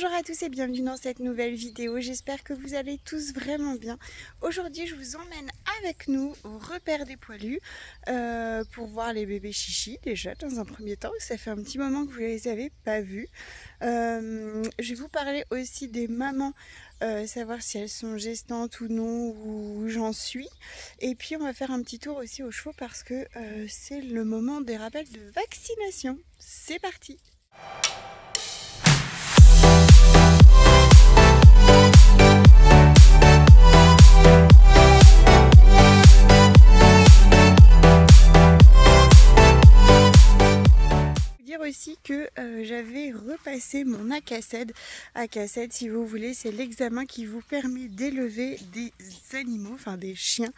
Bonjour à tous et bienvenue dans cette nouvelle vidéo, j'espère que vous allez tous vraiment bien. Aujourd'hui je vous emmène avec nous au repère des poilus pour voir les bébés chichis déjà dans un premier temps. Ça fait un petit moment que vous les avez pas vus. Je vais vous parler aussi des mamans, savoir si elles sont gestantes ou non, où j'en suis. Et puis on va faire un petit tour aussi aux chevaux parce que c'est le moment des rappels de vaccination. C'est parti! Aussi que j'avais repassé mon ACACED. ACACED, si vous voulez, c'est l'examen qui vous permet d'élever des animaux, enfin des chiens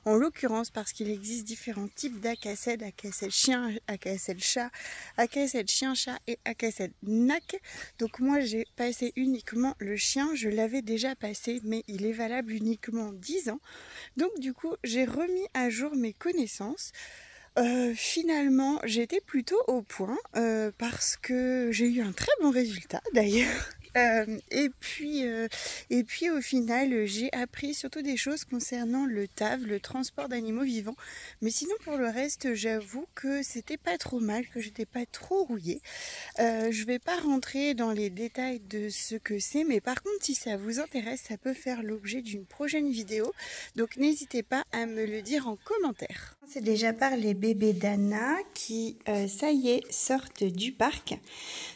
en l'occurrence, parce qu'il existe différents types d'ACACED, ACACED chien, ACACED chat, ACACED chien chat et ACACED NAC. Donc moi j'ai passé uniquement le chien, je l'avais déjà passé mais il est valable uniquement 10 ans. Donc du coup j'ai remis à jour mes connaissances. Finalement, j'étais plutôt au point parce que j'ai eu un très bon résultat d'ailleurs. Et puis au final, j'ai appris surtout des choses concernant le TAV, le transport d'animaux vivants. Mais sinon pour le reste, j'avoue que c'était pas trop mal, que j'étais pas trop rouillée. Je vais pas rentrer dans les détails de ce que c'est, mais par contre si ça vous intéresse, ça peut faire l'objet d'une prochaine vidéo. Donc n'hésitez pas à me le dire en commentaire. C'est déjà par les bébés d'Anna qui, ça y est, sortent du parc.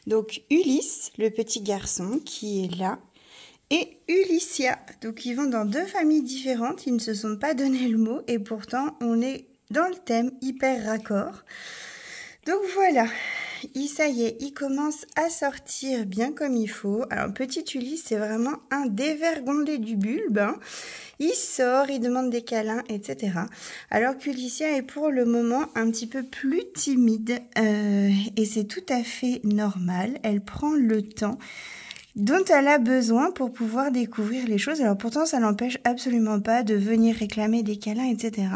Donc Ulysse, le petit garçon qui est là, et Ulycia. Donc ils vont dans deux familles différentes, ils ne se sont pas donné le mot et pourtant on est dans le thème hyper raccord. Donc voilà, ça y est, il commence à sortir bien comme il faut. Alors petit Ulysse, c'est vraiment un dévergondé du bulbe, hein. Il sort, il demande des câlins, etc. Alors qu'Ulycia est pour le moment un petit peu plus timide et c'est tout à fait normal. Elle prend le temps dont elle a besoin pour pouvoir découvrir les choses. Alors pourtant, ça n'empêche absolument pas de venir réclamer des câlins, etc.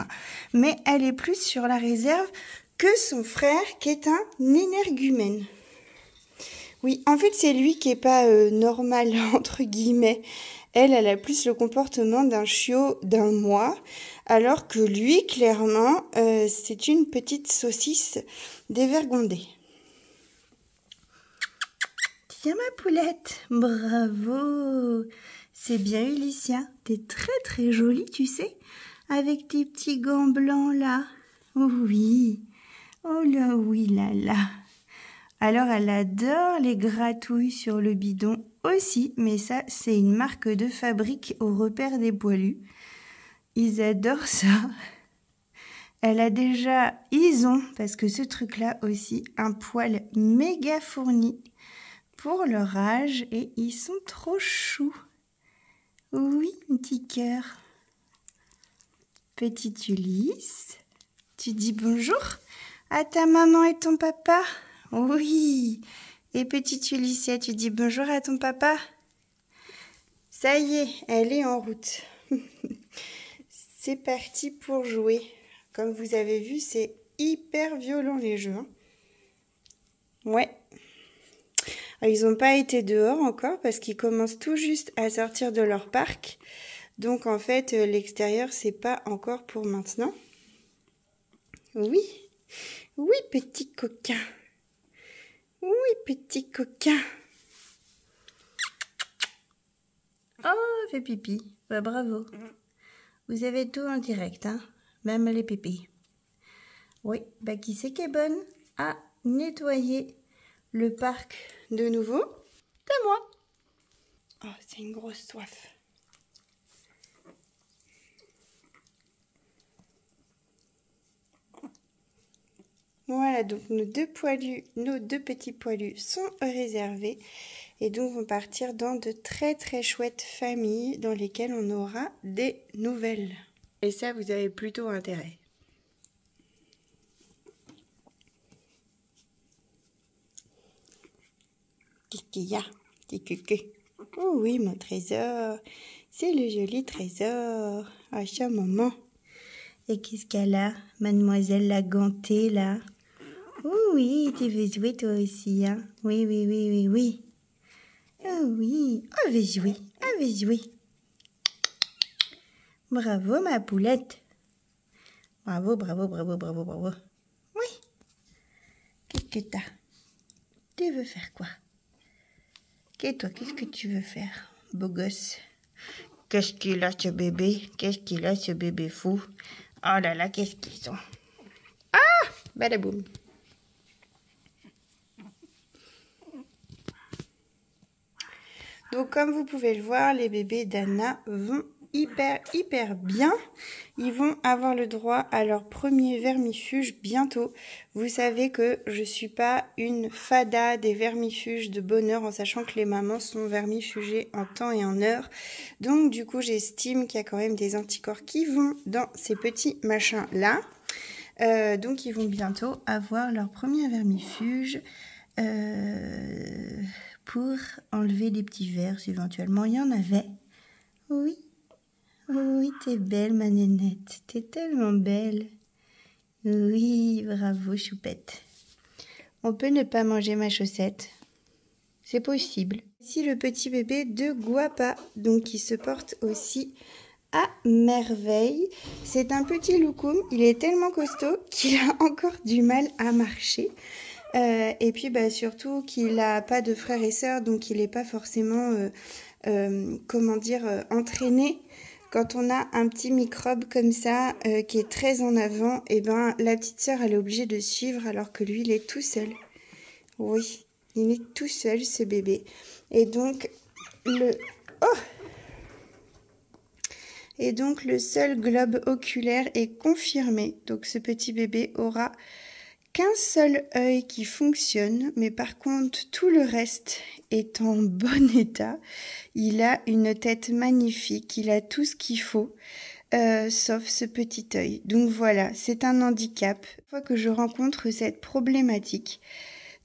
Mais elle est plus sur la réserve que son frère qui est un énergumène. Oui, en fait, c'est lui qui est pas normal, entre guillemets. Elle a plus le comportement d'un chiot d'un mois, alors que lui, clairement, c'est une petite saucisse dévergondée. Tiens ma poulette, bravo! C'est bien Ulycia, t'es très très jolie, tu sais, avec tes petits gants blancs là. Oui, oh là oui là là. Alors elle adore les gratouilles sur le bidon aussi, mais ça c'est une marque de fabrique au repère des poilus. Ils adorent ça. Elle a déjà, ils ont, parce que ce truc-là aussi, un poil méga fourni pour leur âge et ils sont trop choux. Oui, un petit cœur. Petit Ulysse, tu dis bonjour à ta maman et ton papa? Oui. Et petite Ulycia, tu dis bonjour à ton papa? Ça y est, elle est en route. C'est parti pour jouer. Comme vous avez vu, c'est hyper violent les jeux. Hein. Ouais. Alors, ils n'ont pas été dehors encore parce qu'ils commencent tout juste à sortir de leur parc. Donc en fait, l'extérieur, c'est pas encore pour maintenant. Oui. Oui, petit coquin. Oui, petit coquin. Oh, fait pipi. Bah, bravo. Vous avez tout en direct, hein. Même les pipis. Oui, bah qui c'est qui est bonne à nettoyer le parc de nouveau? C'est moi. Oh, c'est une grosse soif. Voilà, donc nos deux petits poilus sont réservés et donc vont partir dans de très très chouettes familles dans lesquelles on aura des nouvelles. Et ça, vous avez plutôt intérêt. Qu'est-ce qu'il y a, petit cucu? Oh oui, mon trésor. C'est le joli trésor. Ah, ça, maman. Et qu'est-ce qu'elle a, mademoiselle la gantée, là? Oh oui, tu veux jouer toi aussi, hein? Oui, oui, oui, oui, oui. Oh oui, on va jouer, on va jouer. Bravo ma poulette. Bravo, bravo, bravo, bravo, bravo. Oui. Qu'est-ce que t'as? Tu veux faire quoi? Et toi, qu'est-ce que tu veux faire, beau gosse? Qu'est-ce qu'il a ce bébé? Qu'est-ce qu'il a ce bébé fou? Oh là là, qu'est-ce qu'ils sont? Ah! Badaboum. Donc comme vous pouvez le voir, les bébés d'Anna vont hyper bien. Ils vont avoir le droit à leur premier vermifuge bientôt. Vous savez que je suis pas une fada des vermifuges de bonheur, en sachant que les mamans sont vermifugées en temps et en heure. Donc du coup j'estime qu'il y a quand même des anticorps qui vont dans ces petits machins là. Donc ils vont bientôt avoir leur premier vermifuge pour enlever des petits vers éventuellement. Il y en avait. Oui. Oui, t'es belle, ma nénette. T'es tellement belle. Oui, bravo, choupette. On peut ne pas manger ma chaussette. C'est possible. Ici, le petit bébé de Guapa, donc qui se porte aussi à merveille. C'est un petit loukoum. Il est tellement costaud qu'il a encore du mal à marcher. Et puis, surtout qu'il n'a pas de frères et sœurs, donc il n'est pas forcément, entraîné. Quand on a un petit microbe comme ça, qui est très en avant, et la petite sœur, elle est obligée de suivre alors que lui, il est tout seul. Oui, il est tout seul, ce bébé. Et donc, le seul globe oculaire est confirmé. Donc, ce petit bébé aura qu'un seul œil qui fonctionne, mais par contre, tout le reste est en bon état. Il a une tête magnifique, il a tout ce qu'il faut, sauf ce petit œil. Donc voilà, c'est un handicap. Une fois que je rencontre cette problématique.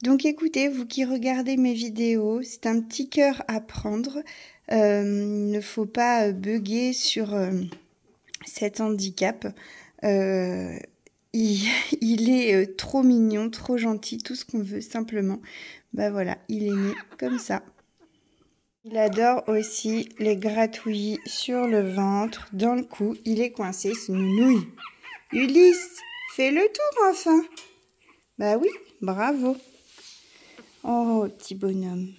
Donc écoutez, vous qui regardez mes vidéos, c'est un petit cœur à prendre. Il ne faut pas bugger sur cet handicap. Il est trop mignon, trop gentil, tout ce qu'on veut simplement. Voilà, il est né comme ça. Il adore aussi les gratouillis sur le ventre, dans le cou. Il est coincé, ce nounouille. Ulysse, fais le tour enfin. Bah oui, bravo. Oh, petit bonhomme.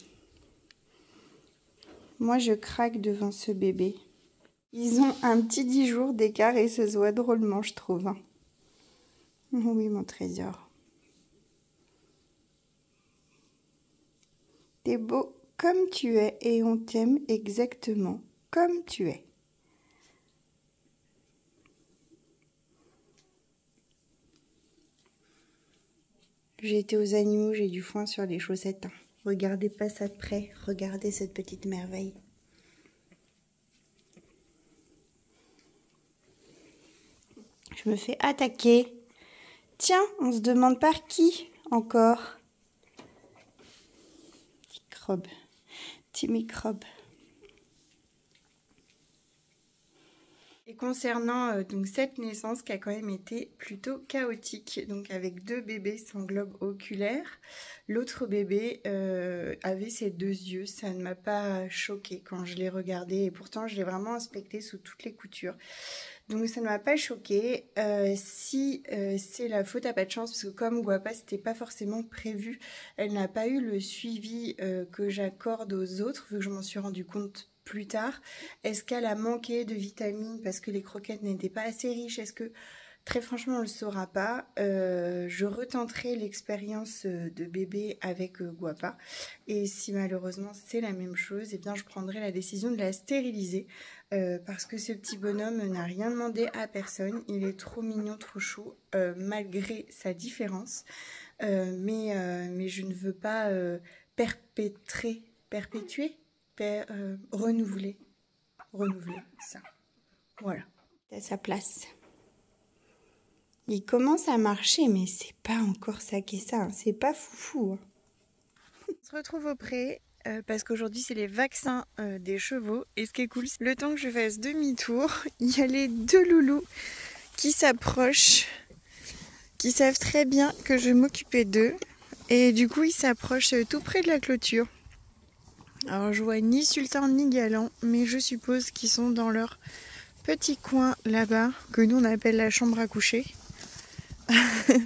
Moi, je craque devant ce bébé. Ils ont un petit 10 jours d'écart et ça se voit drôlement, je trouve. Hein. Oui, mon trésor. T'es beau comme tu es et on t'aime exactement comme tu es. J'ai été aux animaux, j'ai du foin sur les chaussettes. Regardez pas ça de près, regardez cette petite merveille. Je me fais attaquer. Tiens, on se demande par qui encore. Petit microbe. Et concernant donc cette naissance qui a quand même été plutôt chaotique, donc avec 2 bébés sans globe oculaire, l'autre bébé avait ses 2 yeux, ça ne m'a pas choquée quand je l'ai regardé et pourtant je l'ai vraiment inspecté sous toutes les coutures. Donc ça ne m'a pas choquée. Si c'est la faute à pas de chance, parce que comme Guapa c'était pas forcément prévu, elle n'a pas eu le suivi que j'accorde aux autres, vu que je m'en suis rendu compte plus tard. Est-ce qu'elle a manqué de vitamines parce que les croquettes n'étaient pas assez riches? Est-ce que... Très franchement, on ne le saura pas. Je retenterai l'expérience de bébé avec Guapa. Et si malheureusement c'est la même chose, eh bien je prendrai la décision de la stériliser. Parce que ce petit bonhomme n'a rien demandé à personne. Il est trop mignon, trop chou, malgré sa différence. Mais je ne veux pas renouveler ça. Voilà, c'est à sa place. Il commence à marcher, mais c'est pas encore ça qui est ça, hein. C'est pas foufou. Hein. On se retrouve au pré, parce qu'aujourd'hui c'est les vaccins des chevaux. Et ce qui est cool, c'est le temps que je fasse demi-tour, il y a les 2 loulous qui s'approchent, qui savent très bien que je vais m'occuper d'eux. Et du coup, ils s'approchent tout près de la clôture. Alors je vois ni sultan ni galant, mais je suppose qu'ils sont dans leur petit coin là-bas, que nous on appelle la chambre à coucher.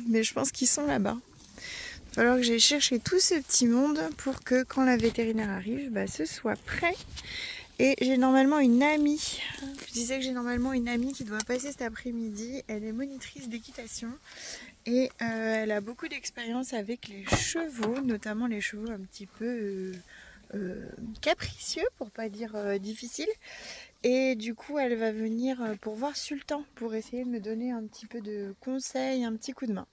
Mais je pense qu'ils sont là-bas. Il va falloir que j'aille chercher tout ce petit monde pour que quand la vétérinaire arrive, bah, ce soit prêt. Et j'ai normalement une amie, je disais que j'ai normalement une amie qui doit passer cet après-midi. Elle est monitrice d'équitation et elle a beaucoup d'expérience avec les chevaux, notamment les chevaux un petit peu capricieux, pour pas dire difficiles. Et du coup, elle va venir pour voir Sultan, pour essayer de me donner un petit peu de conseils, un petit coup de main.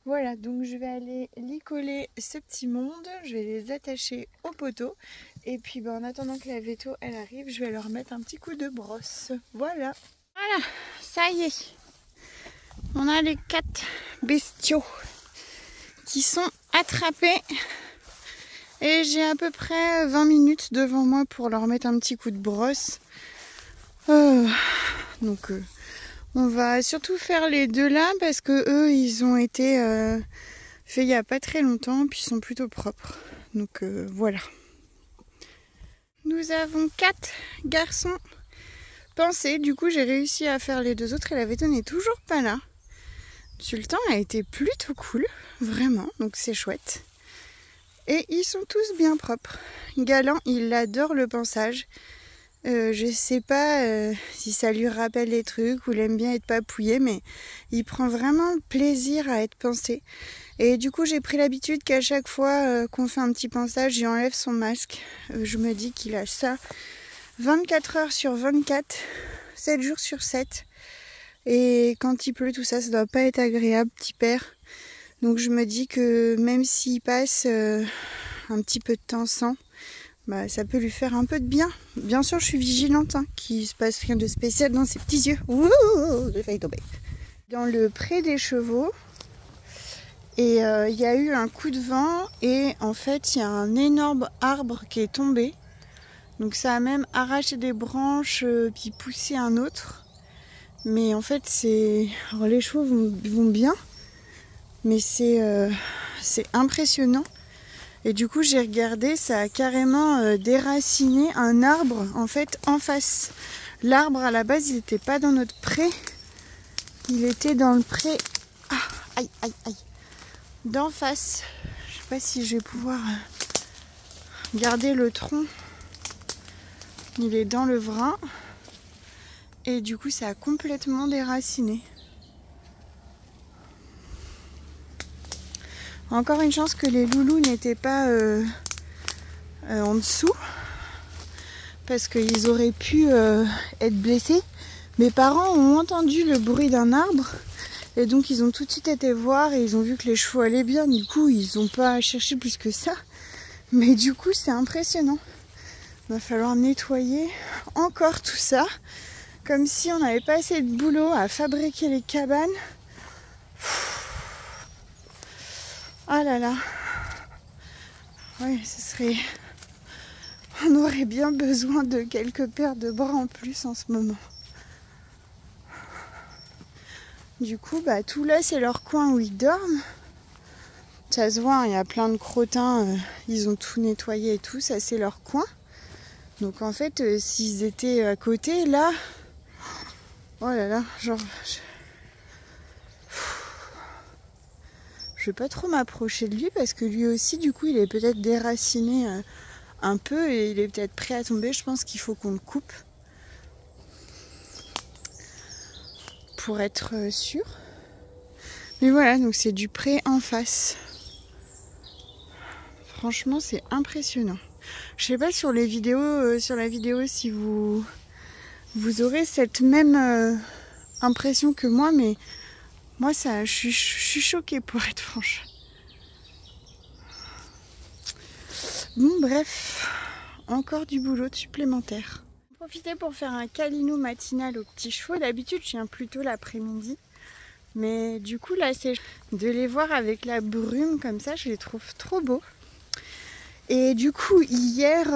Voilà, donc je vais aller y coller ce petit monde, je vais les attacher au poteau. Et puis en attendant que la véto elle arrive, je vais leur mettre un petit coup de brosse. Voilà. Voilà, ça y est. On a les 4 bestiaux qui sont attrapés. Et j'ai à peu près 20 minutes devant moi pour leur mettre un petit coup de brosse. Donc on va surtout faire les deux là parce que eux ils ont été faits il n'y a pas très longtemps puis ils sont plutôt propres. Donc voilà. Nous avons 4 garçons pensés. Du coup j'ai réussi à faire les 2 autres et la véto n'est toujours pas là. Sultan a été plutôt cool, vraiment, donc c'est chouette. Et ils sont tous bien propres. Galant, il adore le pansage. Je sais pas si ça lui rappelle les trucs ou il aime bien être papouillé, mais il prend vraiment plaisir à être pansé. Et du coup, j'ai pris l'habitude qu'à chaque fois qu'on fait un petit pansage, j'enlève son masque. Je me dis qu'il a ça 24 heures sur 24, 7 jours sur 7. Et quand il pleut, tout ça, ça doit pas être agréable, petit père. Donc je me dis que même s'il passe un petit peu de temps sans, bah, ça peut lui faire un peu de bien. Bien sûr, je suis vigilante, hein, qu'il se passe rien de spécial dans ses petits yeux. Ouh, j'ai failli tomber. Dans le pré des chevaux, et il y a eu un coup de vent, et en fait, il y a un énorme arbre qui est tombé. Donc ça a même arraché des branches, puis poussé un autre. Mais en fait, c'est... Alors, les chevaux vont bien, mais c'est impressionnant. Et du coup, j'ai regardé, ça a carrément déraciné un arbre, en fait, en face. L'arbre, à la base, il n'était pas dans notre pré. Il était dans le pré... Ah, aïe, aïe, aïe. D'en face. Je sais pas si je vais pouvoir garder le tronc. Il est dans le vrin. Et du coup, ça a complètement déraciné. Encore une chance que les loulous n'étaient pas en dessous. Parce qu'ils auraient pu être blessés. Mes parents ont entendu le bruit d'un arbre. Et donc, ils ont tout de suite été voir et ils ont vu que les chevaux allaient bien. Du coup, ils n'ont pas cherché plus que ça. Mais du coup, c'est impressionnant. Il va falloir nettoyer encore tout ça. Comme si on n'avait pas assez de boulot à fabriquer les cabanes. Ah là là. Ouais, ce serait... On aurait bien besoin de quelques paires de bras en plus en ce moment. Du coup, bah tout là, c'est leur coin où ils dorment. Ça se voit, il y a plein de crottins. Ils ont tout nettoyé et tout. Ça, c'est leur coin. Donc en fait, s'ils étaient à côté, là... Oh là là, genre... Je vais pas trop m'approcher de lui parce que lui aussi, du coup, il est peut-être déraciné un peu et il est peut-être prêt à tomber. Je pense qu'il faut qu'on le coupe pour être sûr. Mais voilà, donc c'est du pré en face. Franchement, c'est impressionnant. Je sais pas sur les vidéos, sur la vidéo si vous aurez cette même impression que moi, mais moi ça, je suis choquée pour être franche. Bon bref, encore du boulot supplémentaire. Profiter pour faire un câlinou matinal aux petits chevaux. D'habitude je viens plutôt l'après-midi. Mais du coup là c'est de les voir avec la brume comme ça, je les trouve trop beaux. Et du coup hier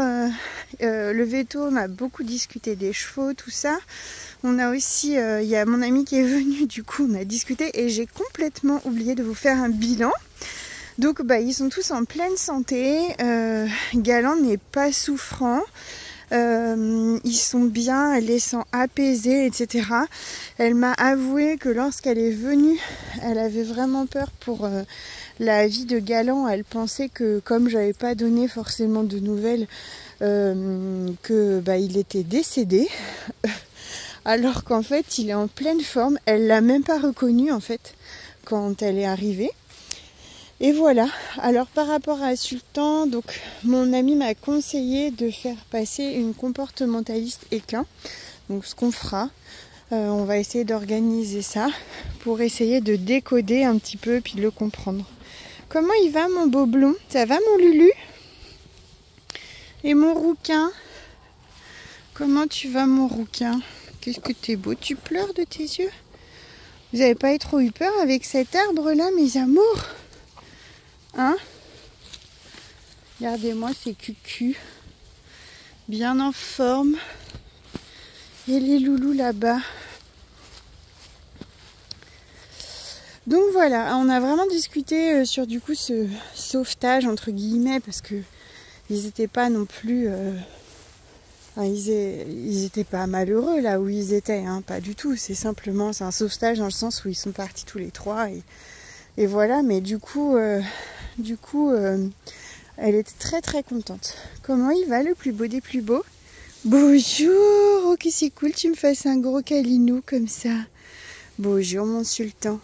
le veto m'a beaucoup discuté des chevaux, tout ça. On a aussi, il y a mon ami qui est venu, du coup on a discuté et j'ai complètement oublié de vous faire un bilan. Donc ils sont tous en pleine santé. Galant n'est pas souffrant. Ils sont bien, elle les sent apaisés, etc. Elle m'a avoué que lorsqu'elle est venue, elle avait vraiment peur pour la vie de Galant. Elle pensait que comme j'avais pas donné forcément de nouvelles, il était décédé. Alors qu'en fait il est en pleine forme. Elle l'a même pas reconnu en fait quand elle est arrivée. Et voilà, alors par rapport à Sultan, donc mon ami m'a conseillé de faire passer une comportementaliste équin. Donc ce qu'on fera, on va essayer d'organiser ça pour essayer de décoder un petit peu puis de le comprendre. Comment il va mon beau blond? Ça va mon Lulu? Et mon rouquin? Comment tu vas mon rouquin? Qu'est-ce que t'es beau? Tu pleures de tes yeux? Vous n'avez pas trop eu peur avec cet arbre là mes amours? Hein? Regardez-moi ces cucus, bien en forme. Et les loulous là-bas. Donc voilà, on a vraiment discuté sur du coup ce sauvetage entre guillemets parce que ils n'étaient pas non plus, ils étaient pas malheureux là où ils étaient, hein, pas du tout. C'est simplement un sauvetage dans le sens où ils sont partis tous les trois et voilà. Mais du coup, elle était très très contente. Comment il va le plus beau des plus beaux? Bonjour, oh que c'est cool, tu me fasses un gros câlinou comme ça. Bonjour mon sultan.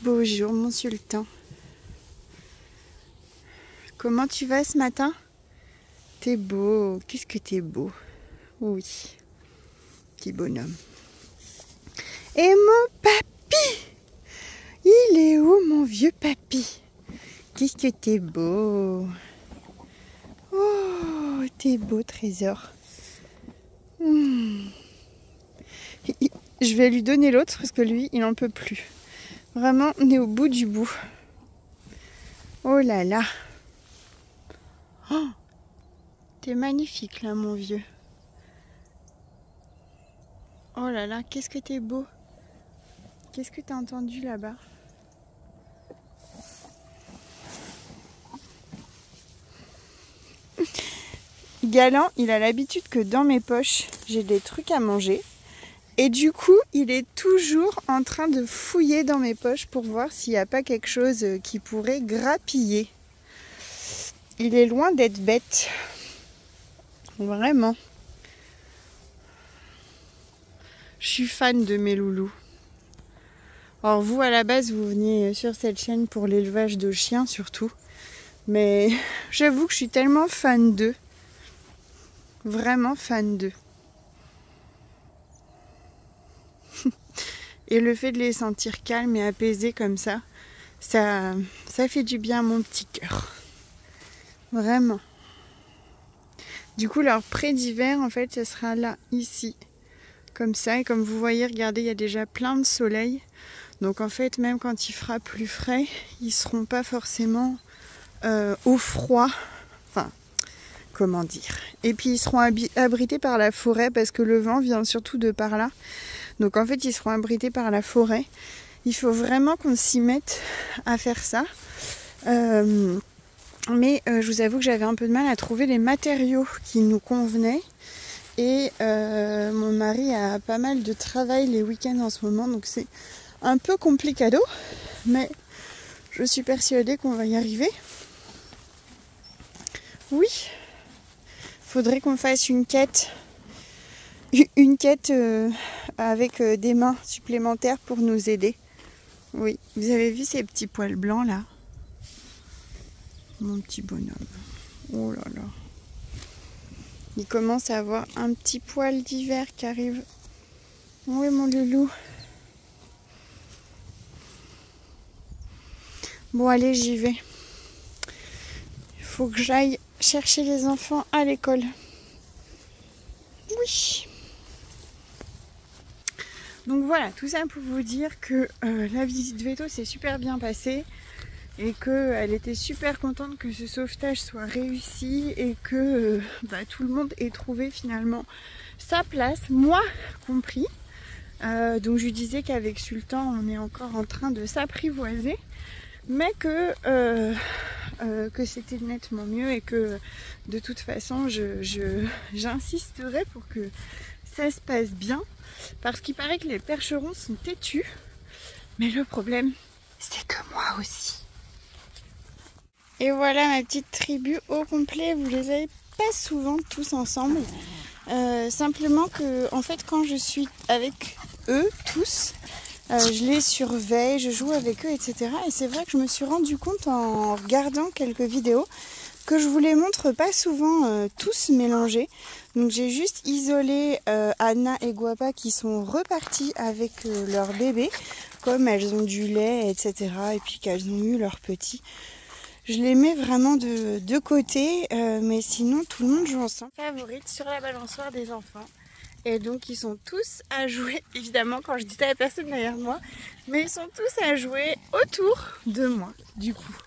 Bonjour mon sultan. Comment tu vas ce matin? T'es beau, qu'est-ce que t'es beau. Oui, petit bonhomme. Et mon papy, il est où mon vieux papy? Qu'est-ce que t'es beau. Oh, t'es beau trésor. Je vais lui donner l'autre parce que lui, il n'en peut plus. Vraiment, on est au bout du bout. Oh là là. Oh, t'es magnifique là, mon vieux. Oh là là, qu'est-ce que t'es beau. Qu'est-ce que t'as entendu là-bas? Galant, il a l'habitude que dans mes poches, j'ai des trucs à manger. Et du coup, il est toujours en train de fouiller dans mes poches pour voir s'il n'y a pas quelque chose qui pourrait grappiller. Il est loin d'être bête. Vraiment. Je suis fan de mes loulous. Alors vous, à la base, vous veniez sur cette chaîne pour l'élevage de chiens surtout. Mais j'avoue que je suis tellement fan d'eux. Vraiment fan d'eux. Et le fait de les sentir calmes et apaisés comme ça, ça fait du bien à mon petit cœur. Vraiment. Du coup, leur pré d'hiver, en fait, ça sera là, ici. Comme ça. Et comme vous voyez, regardez, il y a déjà plein de soleil. Donc en fait, même quand il fera plus frais, ils seront pas forcément au froid. Enfin, comment dire. Et puis ils seront abrités par la forêt parce que le vent vient surtout de par là. Donc en fait, ils seront abrités par la forêt. Il faut vraiment qu'on s'y mette à faire ça. Mais je vous avoue que j'avais un peu de mal à trouver les matériaux qui nous convenaient. Et mon mari a pas mal de travail les week-ends en ce moment. Donc c'est un peu complicado. Mais je suis persuadée qu'on va y arriver. Oui. Faudrait qu'on fasse une quête. Une quête avec des mains supplémentaires pour nous aider. Oui, vous avez vu ces petits poils blancs là? Mon petit bonhomme. Oh là là. Il commence à avoir un petit poil d'hiver qui arrive. Oui mon loulou. Bon allez, j'y vais. Il faut que j'aille chercher les enfants à l'école. Oui. Donc voilà, tout ça pour vous dire que la visite veto s'est super bien passée et qu'elle était super contente que ce sauvetage soit réussi et que tout le monde ait trouvé finalement sa place, moi compris. Donc je lui disais qu'avec Sultan, on est encore en train de s'apprivoiser. mais que c'était nettement mieux et que de toute façon j'insisterai pour que ça se passe bien, parce qu'il paraît que les percherons sont têtus, mais le problème c'est que moi aussi. Et voilà ma petite tribu au complet. Vous les avez pas souvent tous ensemble, simplement que en fait quand je suis avec eux tous, je les surveille, je joue avec eux, etc. Et c'est vrai que je me suis rendu compte en regardant quelques vidéos que je vous les montre pas souvent tous mélangés. Donc j'ai juste isolé Anna et Guapa qui sont reparties avec leur bébé, comme elles ont du lait, etc. Et puis qu'elles ont eu leur petit. Je les mets vraiment de côté, mais sinon tout le monde joue ensemble. Favorite sur la balançoire des enfants. Et donc ils sont tous à jouer, évidemment quand je dis ça il n'y a personne derrière moi, mais ils sont tous à jouer autour de moi du coup.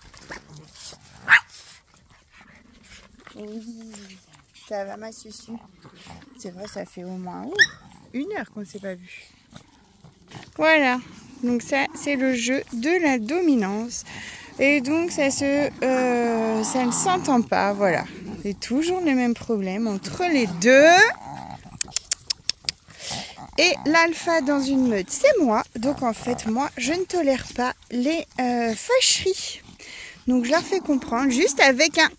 Oui, ça va ma susu. C'est vrai, ça fait au moins 1 heure qu'on ne s'est pas vu. Voilà, donc ça c'est le jeu de la dominance. Et donc ça ne s'entend pas, voilà. C'est toujours le même problème entre les deux. Et l'alpha dans une meute, c'est moi. Donc en fait, moi, je ne tolère pas les fâcheries. Donc je leur fais comprendre juste avec un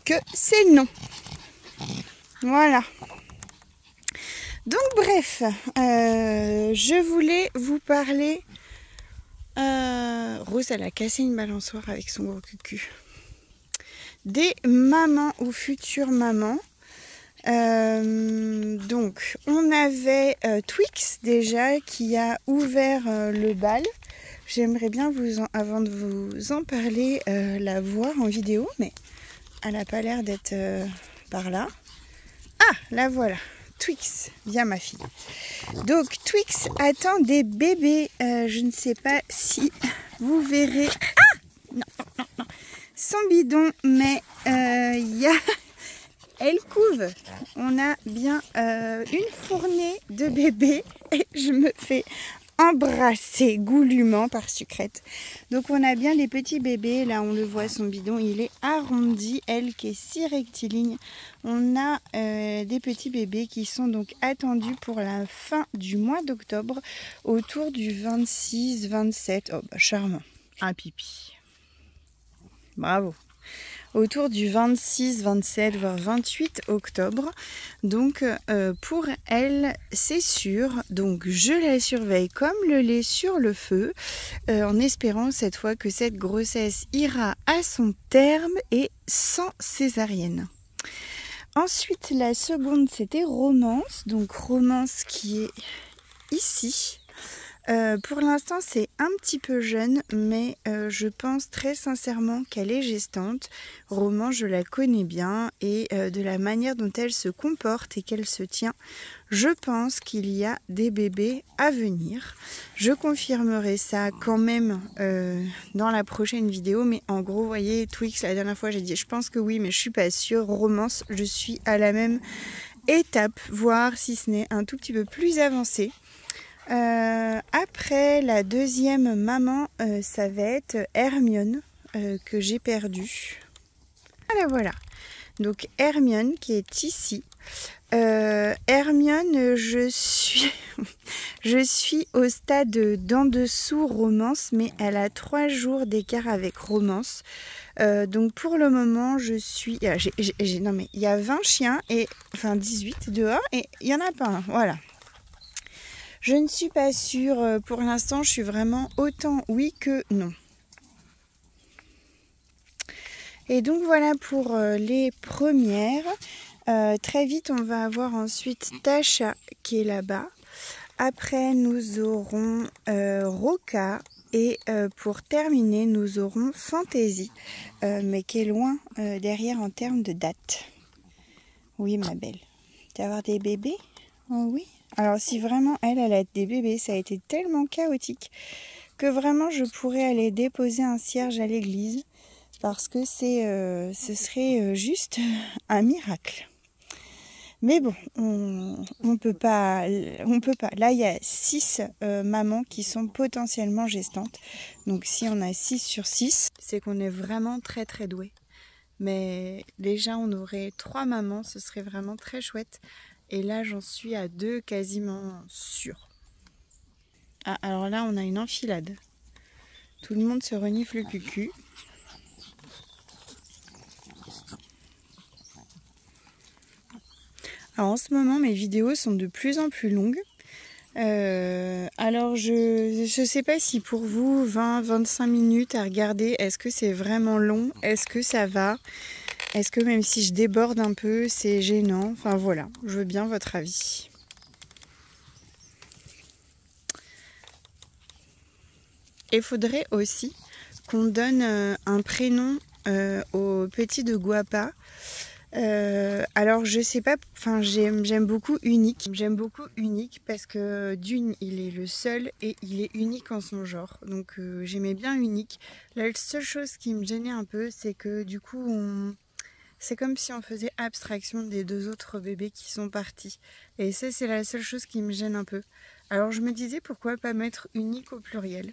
que c'est non. Voilà. Donc bref, je voulais vous parler. Rose, elle a cassé une balançoire avec son gros cucu. Des mamans ou futures mamans. Donc on avait Twix déjà qui a ouvert le bal. J'aimerais bien avant de vous en parler, la voir en vidéo, mais elle n'a pas l'air d'être par là. Ah, la voilà, Twix, viens ma fille. Donc Twix attend des bébés, je ne sais pas si vous verrez. Ah non, son bidon, mais il y a... Elle couve. On a bien une fournée de bébés et je me fais embrasser goulûment par Sucrète. Donc on a bien des petits bébés. Là on le voit, son bidon il est arrondi. Elle qui est si rectiligne. On a des petits bébés qui sont donc attendus pour la fin du mois d'octobre, autour du 26-27. Oh bah charmant. Un pipi. Bravo. Autour du 26, 27, voire 28 octobre. Donc pour elle, c'est sûr. Donc je la surveille comme le lait sur le feu, en espérant cette fois que cette grossesse ira à son terme et sans césarienne. Ensuite, la seconde, c'était Romance. Donc Romance qui est ici. Pour l'instant c'est un petit peu jeune, mais je pense très sincèrement qu'elle est gestante. Romance, je la connais bien et de la manière dont elle se comporte et qu'elle se tient, je pense qu'il y a des bébés à venir. Je confirmerai ça quand même dans la prochaine vidéo, mais en gros, vous voyez, Twix, la dernière fois j'ai dit je pense que oui, mais je suis pas sûre. Romance, je suis à la même étape, voire si ce n'est un tout petit peu plus avancée. Après la deuxième maman, ça va être Hermione que j'ai perdue. Voilà. Donc Hermione qui est ici. Hermione, je suis au stade d'en dessous Romance, mais elle a 3 jours d'écart avec Romance. Donc pour le moment, je suis... non mais il y a 20 chiens, enfin 18 dehors, et il n'y en a pas un. Voilà. Je ne suis pas sûre, pour l'instant, je suis vraiment autant oui que non. Et donc voilà pour les premières. Très vite, on va avoir ensuite Tasha qui est là-bas. Après, nous aurons Roca. Et pour terminer, nous aurons Fantasy, mais qui est loin derrière en termes de date. Oui, ma belle. Tu vas avoir des bébés? Oh oui. Alors si vraiment elle a des bébés, ça a été tellement chaotique que vraiment je pourrais aller déposer un cierge à l'église parce que ce serait juste un miracle. Mais bon, on peut pas. Là, il y a 6 mamans qui sont potentiellement gestantes. Donc si on a 6 sur 6, c'est qu'on est vraiment très très doué. Mais déjà, on aurait 3 mamans, ce serait vraiment très chouette. Et là, j'en suis à 2 quasiment sûres. Ah, alors là, on a une enfilade. Tout le monde se renifle le cucu. Alors en ce moment, mes vidéos sont de plus en plus longues. Alors je sais pas si pour vous 20-25 minutes à regarder, est-ce que c'est vraiment long? Est-ce que ça va? Est-ce que même si je déborde un peu, c'est gênant? Enfin voilà, je veux bien votre avis. Et il faudrait aussi qu'on donne un prénom au petit de Guapa. Alors je sais pas, enfin j'aime beaucoup Unique. J'aime beaucoup Unique parce que d'une il est le seul et il est unique en son genre. Donc j'aimais bien Unique. La seule chose qui me gênait un peu, c'est que du coup c'est comme si on faisait abstraction des 2 autres bébés qui sont partis. Et ça c'est la seule chose qui me gêne un peu. Alors je me disais pourquoi pas mettre Unique au pluriel.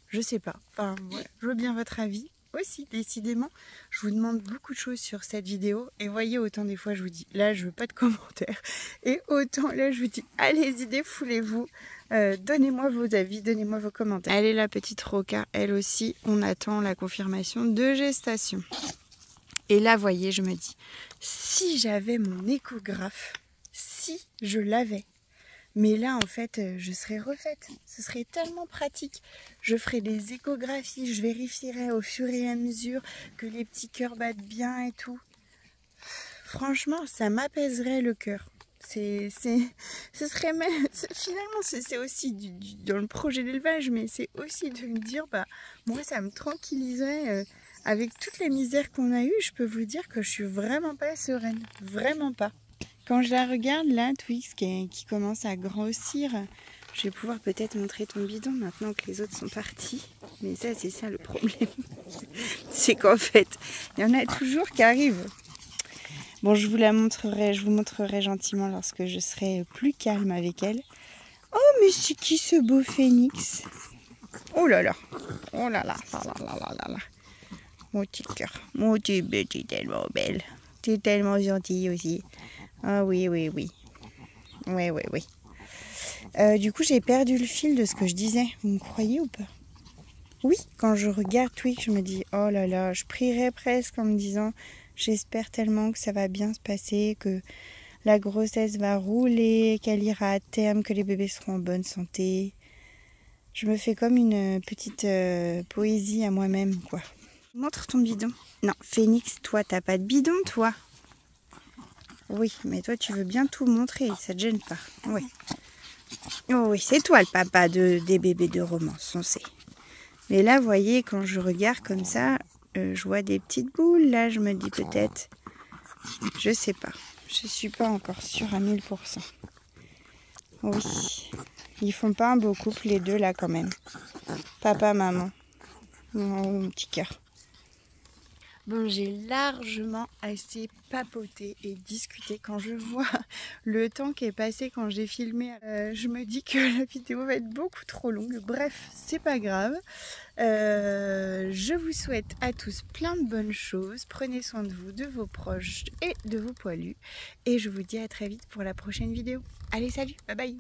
Je sais pas. Enfin voilà, je veux bien votre avis. Aussi, décidément, je vous demande beaucoup de choses sur cette vidéo et voyez, autant des fois je vous dis là je veux pas de commentaires et autant là je vous dis allez-y, défoulez-vous, donnez-moi vos avis, donnez-moi vos commentaires. Elle est la petite Roca, elle aussi, on attend la confirmation de gestation. Et là voyez, je me dis si j'avais mon échographe, si je l'avais. Mais là, en fait, je serais refaite. Ce serait tellement pratique. Je ferais des échographies, je vérifierais au fur et à mesure que les petits cœurs battent bien et tout. Franchement, ça m'apaiserait le cœur. Ce serait même, finalement, c'est aussi dans le projet d'élevage, mais c'est aussi de me dire, bah, moi, ça me tranquilliserait. Avec toutes les misères qu'on a eues, je peux vous dire que je suis vraiment pas sereine. Vraiment pas. Quand je la regarde là, Twix qui commence à grossir, je vais pouvoir peut-être montrer ton bidon maintenant que les autres sont partis. Mais ça, c'est ça le problème. C'est qu'en fait, il y en a toujours qui arrivent. Bon, je vous montrerai gentiment lorsque je serai plus calme avec elle. Oh, mais c'est qui ce beau phénix? Oh là là, oh là là, là là là là là. Mon petit cœur, mon petit bébé, tu es tellement belle. Tu es tellement gentille aussi. Ah oui, oui, oui. Oui, oui, oui. Du coup, j'ai perdu le fil de ce que je disais. Vous me croyez ou pas? Oui, quand je regarde Twix, je me dis, oh là là, je prierais presque en me disant, j'espère tellement que ça va bien se passer, que la grossesse va rouler, qu'elle ira à terme, que les bébés seront en bonne santé. Je me fais comme une petite poésie à moi-même, quoi. Montre ton bidon. Non, Phénix, toi, t'as pas de bidon, toi? Oui, mais toi, tu veux bien tout montrer, ça te gêne pas. Oui. Oh oui, c'est toi le papa des bébés de romance, on sait. Mais là, vous voyez, quand je regarde comme ça, je vois des petites boules. Là, je me dis peut-être, je sais pas. Je suis pas encore sûre à 1000%. Oui, ils font pas un beau couple les deux là quand même. Papa, maman. Oh, mon petit cœur. Bon, j'ai largement assez papoté et discuté. Quand je vois le temps qui est passé quand j'ai filmé, je me dis que la vidéo va être beaucoup trop longue. Bref, c'est pas grave. Je vous souhaite à tous plein de bonnes choses. Prenez soin de vous, de vos proches et de vos poilus. Et je vous dis à très vite pour la prochaine vidéo. Allez, salut, bye bye.